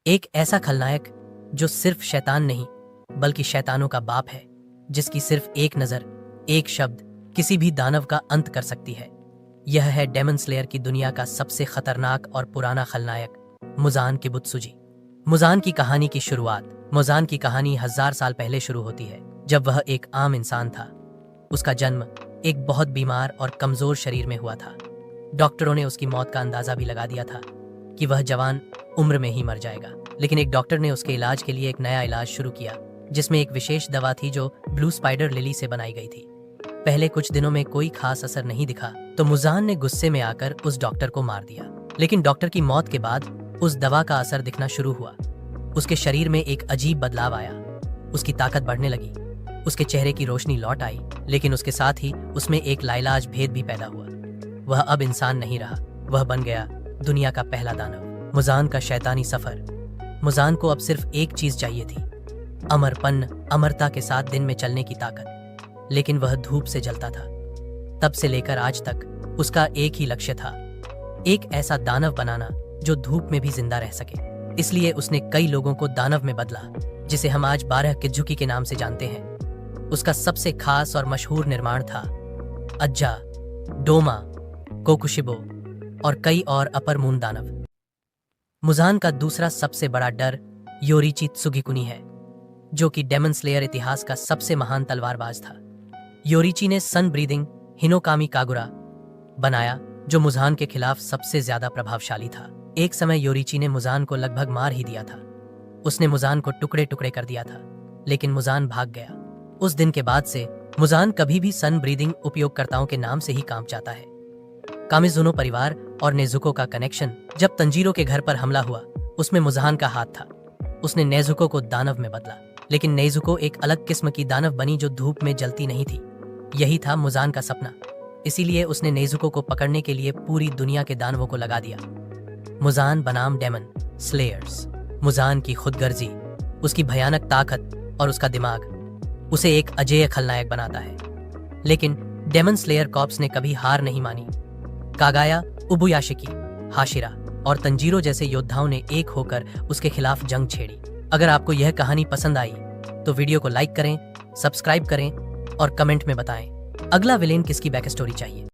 एक ऐसा खलनायक जो सिर्फ शैतान नहीं बल्कि शैतानों का बाप है, जिसकी सिर्फ एक नजर, एक शब्द किसी भी दानव का अंत कर सकती है। यह है डेमन स्लेयर की दुनिया का सबसे खतरनाक और पुराना खलनायक, मुजान किबुत्सुजी। मुजान की कहानी की शुरुआत मुजान की कहानी 1000 साल पहले शुरू होती है, जब वह एक आम इंसान था। उसका जन्म एक बहुत बीमार और कमजोर शरीर में हुआ था। डॉक्टरों ने उसकी मौत का अंदाजा भी लगा दिया था कि वह जवान उम्र में ही मर जाएगा, लेकिन एक डॉक्टर ने उसके इलाज के लिए एक नया इलाज शुरू किया, जिसमें एक विशेष दवा थी जो ब्लू स्पाइडर लिली से बनाई गई थी। पहले कुछ दिनों में कोई खास असर नहीं दिखा तो मुजान ने गुस्से में आकर उस डॉक्टर को मार दिया। लेकिन डॉक्टर की मौत के बाद उस दवा का असर दिखना शुरू हुआ। उसके शरीर में एक अजीब बदलाव आया। उसकी ताकत बढ़ने लगी, उसके चेहरे की रोशनी लौट आई, लेकिन उसके साथ ही उसमें एक लाइलाज भेद भी पैदा हुआ। वह अब इंसान नहीं रहा, वह बन गया दुनिया का पहला दानव। मुजान का शैतानी सफर। मुजान को अब सिर्फ एक चीज चाहिए थी, अमरपन, अमरता के साथ दिन में चलने की ताकत। लेकिन वह धूप से जलता था। तब से लेकर आज तक उसका एक ही लक्ष्य था, एक ऐसा दानव बनाना जो धूप में भी जिंदा रह सके। इसलिए उसने कई लोगों को दानव में बदला, जिसे हम आज 12 किज्जुकी के नाम से जानते हैं। उसका सबसे खास और मशहूर निर्माण था अज्जा, डोमा, कोकुशिबो और कई और अपर मून दानव। मुजान का दूसरा सबसे बड़ा डर योरीची त्सुगिकुनी है, जो कि डेमन स्लेयर इतिहास का सबसे महान तलवारबाज था। योरीची ने सन ब्रीदिंग हिनोकामी कागुरा बनाया, जो मुजान के खिलाफ सबसे ज्यादा प्रभावशाली था। एक समय योरीची ने मुजान को लगभग मार ही दिया था। उसने मुजान को टुकड़े टुकड़े कर दिया था, लेकिन मुजान भाग गया। उस दिन के बाद से मुजान कभी भी सन ब्रीदिंग उपयोगकर्ताओं के नाम से ही काम चाहता है। कामिजुनो परिवार और नेजुको का कनेक्शन। जब तंजीरो के घर पर हमला हुआ, उसमें मुजान का हाथ था। उसने नेजुको को दानव में बदला, लेकिन नेजुको एक अलग किस्म की दानव बनी जो धूप में जलती नहीं थी। यही था मुजान का सपना, इसीलिए उसने नेजुको को पकड़ने के लिए पूरी दुनिया के दानवों को लगा दिया। मुजान बनाम डेमन स्लेयर्स। मुजान की खुदगर्जी, उसकी भयानक ताकत और उसका दिमाग उसे एक अजेय खलनायक बनाता है। लेकिन डेमन स्लेयर कॉर्प्स ने कभी हार नहीं मानी। कागाया, उबुयाशिकी, हाशिरा और तंजीरो जैसे योद्धाओं ने एक होकर उसके खिलाफ जंग छेड़ी। अगर आपको यह कहानी पसंद आई तो वीडियो को लाइक करें, सब्सक्राइब करें और कमेंट में बताएं अगला विलेन किसकी बैक स्टोरी चाहिए।